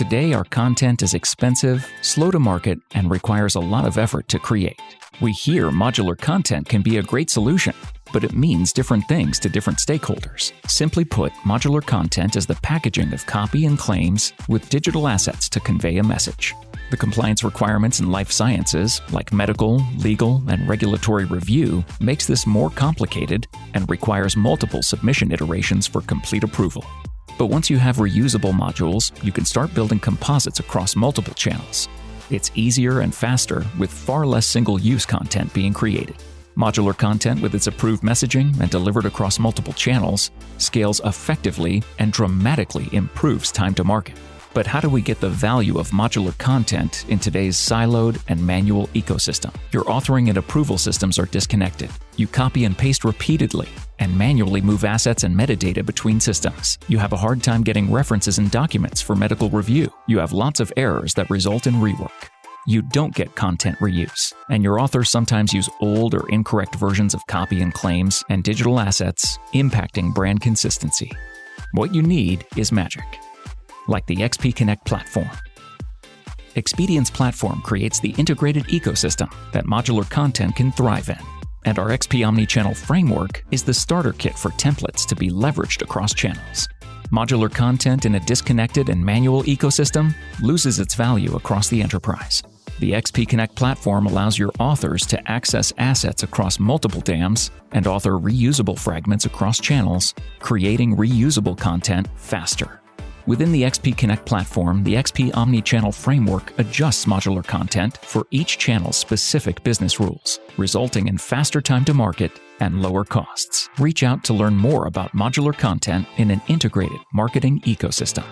Today, our content is expensive, slow to market, and requires a lot of effort to create. We hear modular content can be a great solution, but it means different things to different stakeholders. Simply put, modular content is the packaging of copy and claims with digital assets to convey a message. The compliance requirements in life sciences, like medical, legal, and regulatory review, makes this more complicated and requires multiple submission iterations for complete approval. But once you have reusable modules, you can start building composites across multiple channels. It's easier and faster with far less single-use content being created. Modular content with its approved messaging and delivered across multiple channels scales effectively and dramatically improves time to market. But how do we get the value of modular content in today's siloed and manual ecosystem? Your authoring and approval systems are disconnected. You copy and paste repeatedly and manually move assets and metadata between systems. You have a hard time getting references and documents for medical review. You have lots of errors that result in rework. You don't get content reuse, and your authors sometimes use old or incorrect versions of copy and claims and digital assets, impacting brand consistency. What you need is magic, like the XPConnect platform. Expedient's platform creates the integrated ecosystem that modular content can thrive in, and our XP Omnichannel framework is the starter kit for templates to be leveraged across channels. Modular content in a disconnected and manual ecosystem loses its value across the enterprise. The XPConnect platform allows your authors to access assets across multiple dams and author reusable fragments across channels, creating reusable content faster. Within the XPConnect platform, the XP Omnichannel framework adjusts modular content for each channel's specific business rules, resulting in faster time to market and lower costs. Reach out to learn more about modular content in an integrated marketing ecosystem.